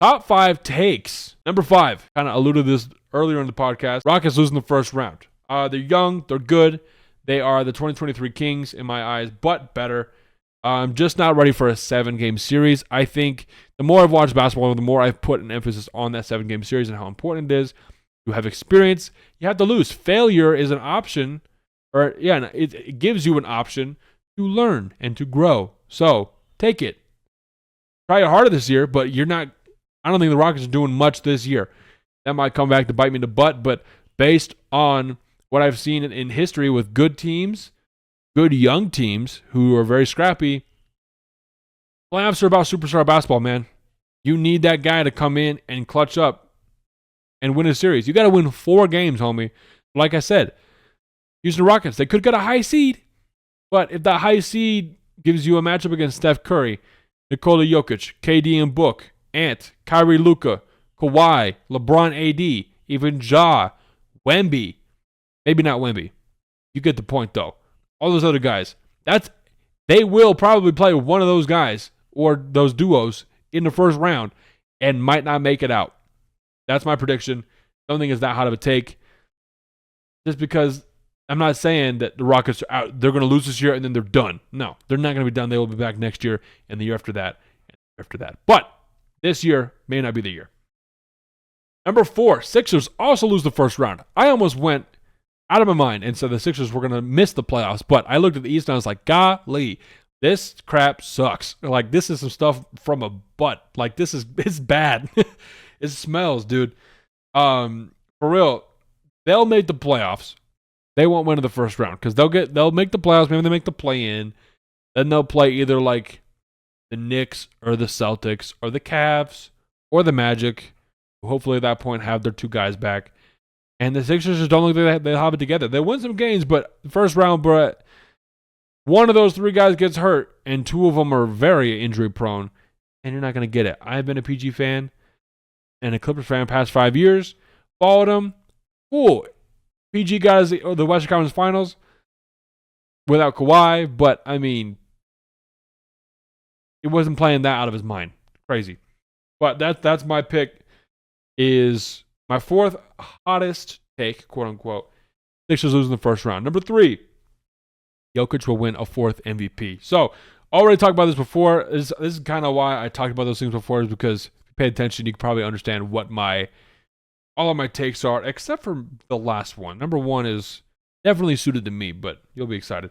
Top 5 takes. Number 5. Kind of alluded to this earlier in the podcast. Rockets losing the first round. They're young. They're good. They are the 2023 Kings in my eyes, but better. I'm just not ready for a 7-game series. I think the more I've watched basketball, the more I've put an emphasis on that 7-game series and how important it is. You have experience. You have to lose. Failure is an option, it gives you an option to learn and to grow. So take it. Try it harder this year, but I don't think the Rockets are doing much this year. That might come back to bite me in the butt, but based on what I've seen in history with good teams, good young teams who are very scrappy, playoffs are about superstar basketball, man. You need that guy to come in and clutch up and win a series. You got to win 4 games, homie. Like I said, Houston Rockets, they could get a high seed, but if that high seed gives you a matchup against Steph Curry, Nikola Jokic, KD and Book, Ant, Kyrie Luka, Kawhi, LeBron AD, even Ja, Wemby. Maybe not Wemby. You get the point, though. All those other guys. They will probably play with one of those guys or those duos in the first round and might not make it out. That's my prediction. Don't think it's that hot of a take. Just because I'm not saying that the Rockets are out. They're going to lose this year and then they're done. No, they're not going to be done. They will be back next year and the year after that and the year after that. But this year may not be the year. Number 4, Sixers also lose the first round. I almost went out of my mind and said the Sixers were going to miss the playoffs, but I looked at the East and I was like, golly, this crap sucks. Like, this is some stuff from a butt. Like, it's bad. It smells, dude. For real, they'll make the playoffs. They won't win in the first round because they'll make the playoffs. Maybe they make the play-in. Then they'll play either like the Knicks or the Celtics or the Cavs or the Magic, who hopefully at that point have their 2 guys back. And the Sixers just don't look like they'll have it together. They win some games, but the first round, Brett, one of those 3 guys gets hurt, and 2 of them are very injury prone, and you're not going to get it. I've been a PG fan and a Clippers fan past 5 years. Followed them. Cool. PG got us the Western Conference Finals without Kawhi, but I mean, it wasn't playing that out of his mind. Crazy. But that's my pick. Is my 4th hottest take, quote unquote. Sixers losing the first round. Number 3, Jokic will win a 4th MVP. So, already talked about this before. This is kind of why I talked about those things before, is because if you pay attention, you can probably understand what all of my takes are, except for the last one. Number 1 is definitely suited to me, but you'll be excited.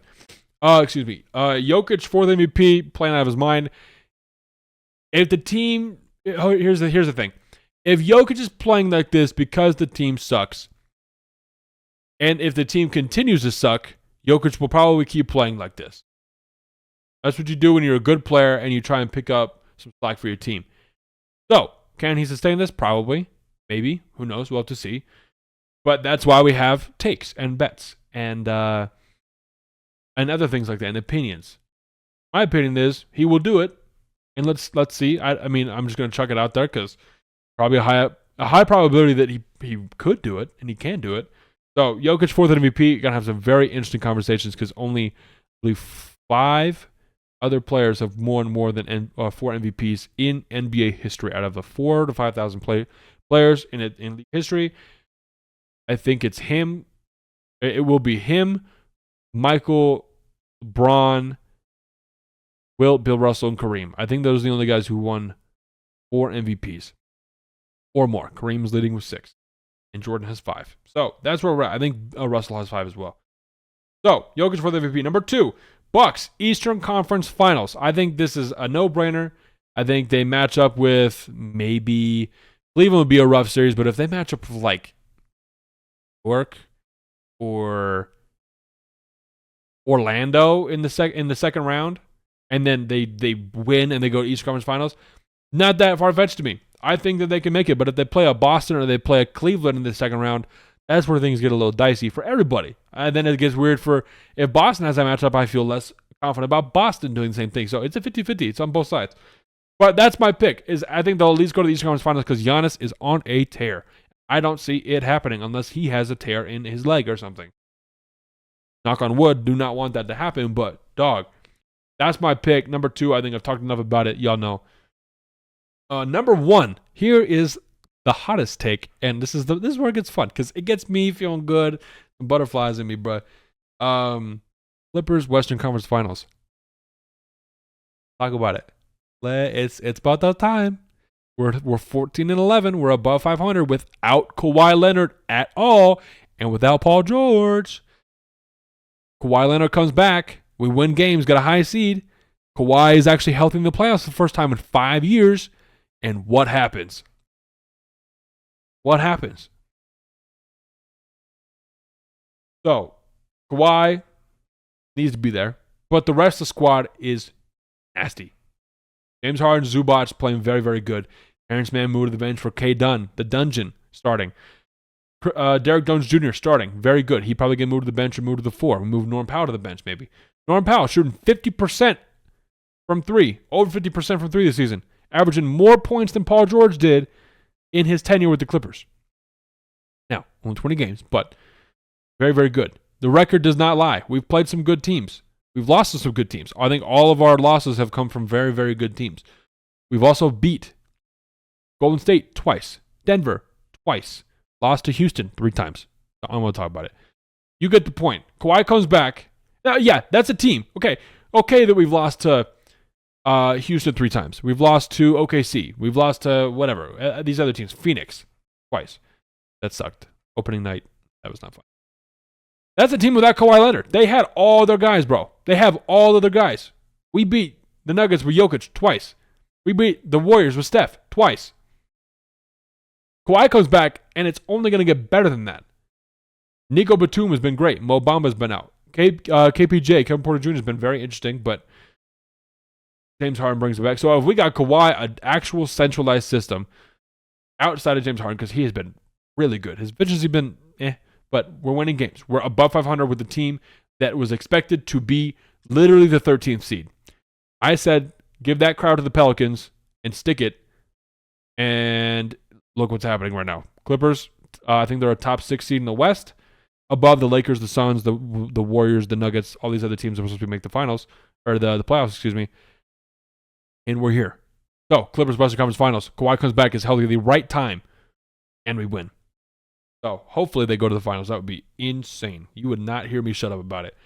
Jokic, 4th MVP, playing out of his mind. If the team, here's the thing. If Jokic is playing like this because the team sucks, and if the team continues to suck, Jokic will probably keep playing like this. That's what you do when you're a good player and you try and pick up some slack for your team. So, can he sustain this? Probably. Maybe. Who knows? We'll have to see. But that's why we have takes and bets and other things like that, and opinions. My opinion is he will do it, and let's see. I mean, I'm just going to chuck it out there because probably a high probability that he could do it, and he can do it. So, Jokic, 4th MVP, you're going to have some very interesting conversations because only, I believe, 5 other players have won more than 4 MVPs in NBA history out of the 4,000 to 5,000 players in league history. I think it's him. It will be him, Michael, LeBron, Wilt, Bill Russell, and Kareem. I think those are the only guys who won 4 MVPs or more. Kareem's leading with 6, and Jordan has 5. So that's where we're at. I think Russell has 5 as well. So Jokic for the MVP. Number 2, Bucks, Eastern Conference Finals. I think this is a no-brainer. I think they match up with maybe Cleveland would be a rough series, but if they match up with like York or Orlando in the second round, and then they win and they go to Eastern Conference Finals, not that far-fetched to me. I think that they can make it, but if they play a Boston or they play a Cleveland in the second round, that's where things get a little dicey for everybody. And then it gets weird if Boston has that matchup, I feel less confident about Boston doing the same thing. So it's a 50-50. It's on both sides. But that's my pick. I think they'll at least go to the Eastern Conference Finals because Giannis is on a tear. I don't see it happening unless he has a tear in his leg or something. Knock on wood, do not want that to happen, but dog, that's my pick. Number 2, I think I've talked enough about it. Y'all know. Number one, here is the hottest take, and this is where it gets fun because it gets me feeling good, butterflies in me, bro. Clippers Western Conference Finals. Talk about it. It's about that time. We're 14-11. We're above 500 without Kawhi Leonard at all, and without Paul George. Kawhi Leonard comes back. We win games, got a high seed. Kawhi is actually healthy in the playoffs for the first time in 5 years. And what happens? What happens? So, Kawhi needs to be there, but the rest of the squad is nasty. James Harden, Zubac playing very, very good. Terrence Mann moved to the bench for K. Dunn, the Dungeon, starting. Derek Jones Jr. starting, very good. He probably get moved to the bench or moved to the 4. We move Norm Powell to the bench, maybe. Norm Powell shooting 50% from 3, over 50% from 3 this season, averaging more points than Paul George did in his tenure with the Clippers. Now, only 20 games, but very, very good. The record does not lie. We've played some good teams. We've lost to some good teams. I think all of our losses have come from very, very good teams. We've also beat Golden State twice, Denver twice, lost to Houston 3 times. I don't want to talk about it. You get the point. Kawhi comes back. Now, yeah, that's a team. Okay that we've lost to Houston 3 times. We've lost to OKC. We've lost to whatever. These other teams. Phoenix twice. That sucked. Opening night. That was not fun. That's a team without Kawhi Leonard. They had all their guys, bro. They have all of their guys. We beat the Nuggets with Jokic twice. We beat the Warriors with Steph twice. Kawhi comes back, and it's only going to get better than that. Nico Batum has been great. Mo Bamba's been out. KPJ, Kevin Porter Jr. has been very interesting, but James Harden brings it back. So if we got Kawhi, an actual centralized system outside of James Harden, because he has been really good. His efficiency has been but we're winning games. We're above 500 with the team that was expected to be literally the 13th seed. I said, give that crowd to the Pelicans and stick it, and look what's happening right now. Clippers, I think they're a top 6 seed in the West, above the Lakers, the Suns, the Warriors, the Nuggets, all these other teams that were supposed to make the finals, or the playoffs, excuse me. And we're here. So, Clippers Western Conference Finals. Kawhi comes back, is healthy at the right time, and we win. So, hopefully they go to the finals. That would be insane. You would not hear me shut up about it.